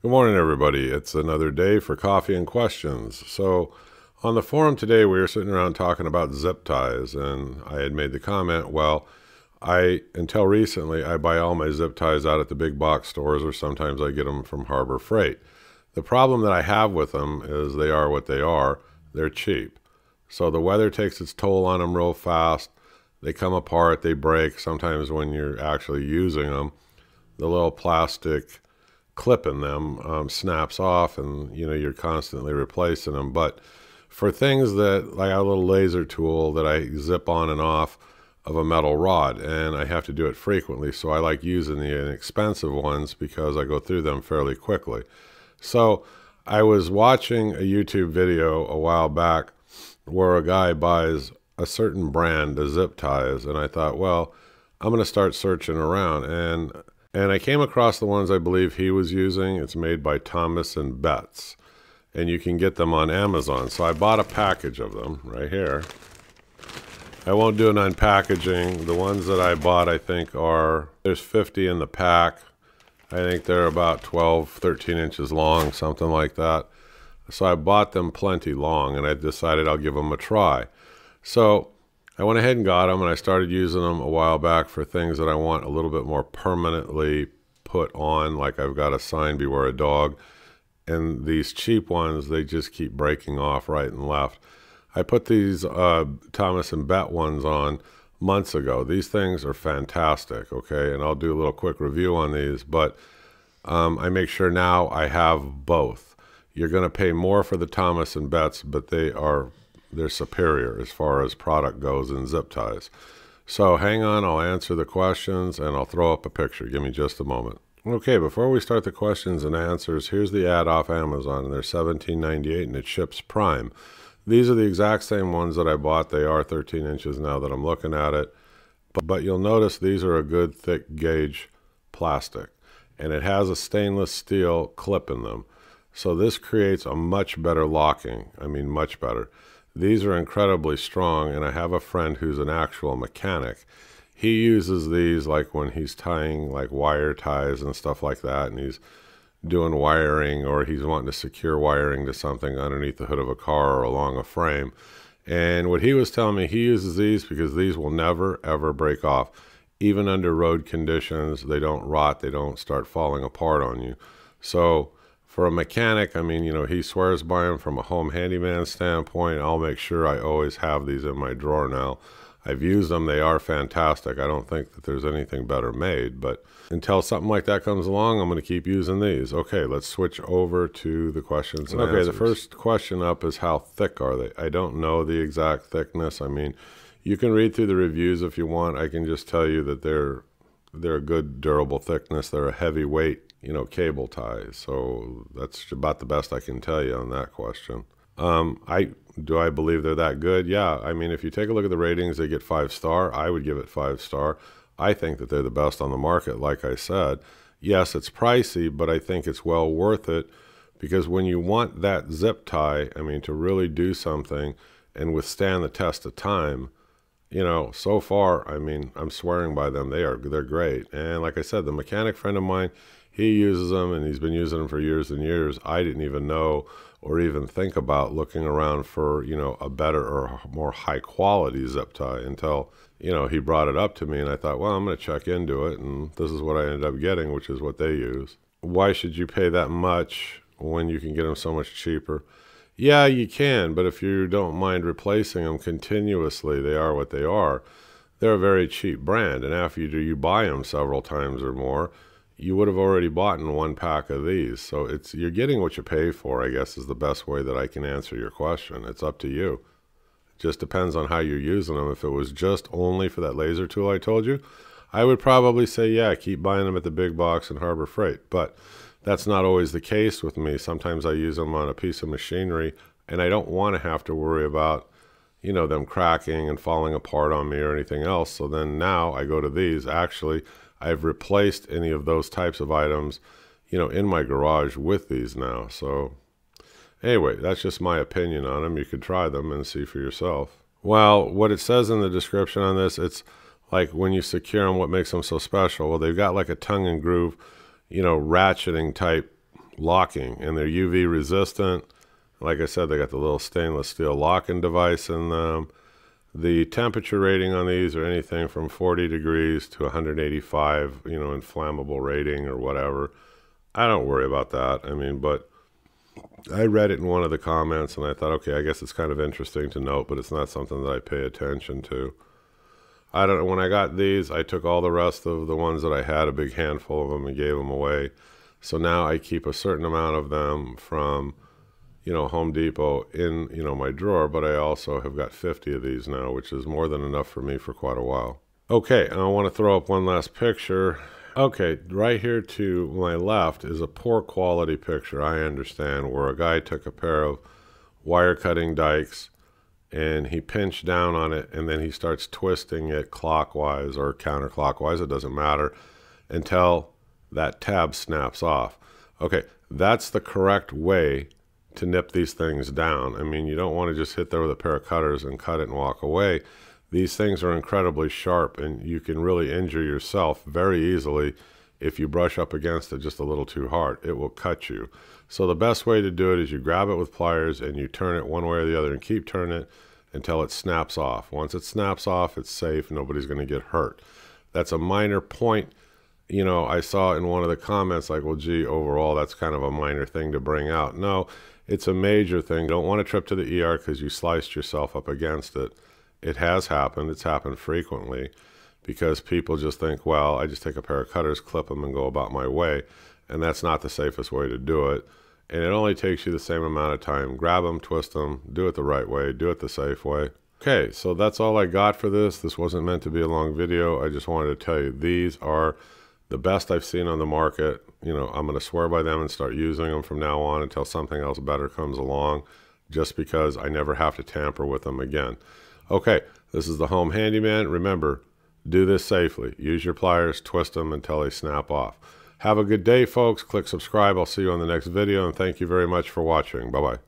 Good morning, everybody. It's another day for coffee and questions. So, on the forum today, we were sitting around talking about zip ties, and I had made the comment, well, until recently, I buy all my zip ties out at the big box stores, or sometimes I get them from Harbor Freight. The problem that I have with them is they are what they are. They're cheap. So the weather takes its toll on them real fast. They come apart, they break. Sometimes when you're actually using them, the little plastic clip in them snaps off, and you're constantly replacing them. But for things that, like a little laser tool that I zip on and off of a metal rod, and I have to do it frequently, so I like using the inexpensive ones because I go through them fairly quickly. So I was watching a YouTube video a while back where a guy buys a certain brand of zip ties, and I thought, well, I'm going to start searching around, and I came across the ones I believe he was using. It's made by Thomas & Betts, and you can get them on Amazon. So I bought a package of them right here. I won't do an unpackaging. The ones that I bought, I think, there's 50 in the pack. I think they're about 12, 13 inches long, something like that. So I bought them plenty long, and I decided I'll give them a try. So I went ahead and got them, and I started using them a while back for things that I want a little bit more permanently put on, like I've got a sign, "Beware a dog." And these cheap ones, they just keep breaking off right and left. I put these Thomas & Betts ones on months ago. These things are fantastic, okay? And I'll do a little quick review on these, but I make sure now I have both. You're going to pay more for the Thomas & Betts, but they're superior as far as product goes in zip ties. So hang on, I'll answer the questions and I'll throw up a picture. Give me just a moment. Okay, before we start the questions and answers, here's the ad off Amazon, and they're $17.98 and it ships Prime. These are the exact same ones that I bought. They are 13 inches now that I'm looking at it. But you'll notice these are a good thick gauge plastic, and it has a stainless steel clip in them. So this creates a much better locking. I mean, much better. These are incredibly strong, and I have a friend who's an actual mechanic. He uses these like when he's tying like wire ties and stuff like that, and he's doing wiring, or he's wanting to secure wiring to something underneath the hood of a car or along a frame. And what he was telling me, he uses these because these will never ever break off. Even under road conditions, they don't rot, they don't start falling apart on you. So for a mechanic, I mean, he swears by them. From a home handyman standpoint, I'll make sure I always have these in my drawer now. I've used them. They are fantastic. I don't think that there's anything better made, but until something like that comes along, I'm going to keep using these. Okay, let's switch over to the questions and answers. Okay, the first question up is, how thick are they? I don't know the exact thickness. I mean, you can read through the reviews if you want. I can just tell you that they're a good durable thickness. They're a heavyweight, cable tie. So that's about the best I can tell you on that question. Do I believe they're that good? Yeah. I mean, if you take a look at the ratings, they get 5-star. I would give it 5-star. I think that they're the best on the market, like I said. Yes, it's pricey, but I think it's well worth it, because when you want that zip tie, I mean, to really do something and withstand the test of time, so far, I mean, I'm swearing by them. They're great. And like I said, the mechanic friend of mine, he uses them, and he's been using them for years and years. I didn't even know or even think about looking around for, a better or more high quality zip tie until, he brought it up to me, and I thought, well, I'm going to check into it, and this is what I ended up getting, which is what they use. Why should you pay that much when you can get them so much cheaper? Yeah, you can, but if you don't mind replacing them continuously, they are what they are. They're a very cheap brand, and after you buy them several times or more, you would have already bought in one pack of these. So you're getting what you pay for, I guess, is the best way that I can answer your question. It's up to you. It just depends on how you're using them. If it was just only for that laser tool I told you, I would probably say, yeah, keep buying them at the big box and Harbor Freight. But that's not always the case with me. Sometimes I use them on a piece of machinery, and I don't want to have to worry about, them cracking and falling apart on me or anything else. So then now I go to these. Actually, I've replaced any of those types of items, in my garage with these now. So anyway, that's just my opinion on them. You could try them and see for yourself. Well, what it says in the description on this, it's like when you secure them, what makes them so special? Well, they've got like a tongue and groove, ratcheting type locking, and they're UV resistant. Like I said, they got the little stainless steel locking device in them. The temperature rating on these are anything from 40 degrees to 185, inflammable rating or whatever. I don't worry about that. I mean, but I read it in one of the comments and I thought, okay, I guess it's kind of interesting to note, but it's not something that I pay attention to. I don't know. When I got these, I took all the rest of the ones that I had, a big handful of them, and gave them away. So now I keep a certain amount of them from Home Depot in, my drawer, but I also have got 50 of these now, which is more than enough for me for quite a while. Okay, and I want to throw up one last picture. Okay, right here to my left is a poor quality picture, I understand, where a guy took a pair of wire cutting dikes and he pinched down on it and then he starts twisting it clockwise or counterclockwise, it doesn't matter, until that tab snaps off. Okay, that's the correct way to nip these things down. I mean, you don't want to just hit there with a pair of cutters and cut it and walk away. These things are incredibly sharp and you can really injure yourself very easily if you brush up against it just a little too hard. It will cut you. So the best way to do it is you grab it with pliers and you turn it one way or the other and keep turning it until it snaps off. Once it snaps off, it's safe. Nobody's going to get hurt. That's a minor point. I saw in one of the comments like, well, gee, overall, that's kind of a minor thing to bring out. No, it's a major thing. You don't want to trip to the ER because you sliced yourself up against it. It has happened. It's happened frequently because people just think, well, I just take a pair of cutters, clip them, and go about my way. And that's not the safest way to do it. And it only takes you the same amount of time. Grab them, twist them, do it the right way, do it the safe way. Okay, so that's all I got for this. This wasn't meant to be a long video. I just wanted to tell you these are the best I've seen on the market. I'm going to swear by them and start using them from now on until something else better comes along, just because I never have to tamper with them again. Okay, this is the Home Handyman. Remember, do this safely. Use your pliers, twist them until they snap off. Have a good day, folks. Click subscribe. I'll see you on the next video, and thank you very much for watching. Bye-bye.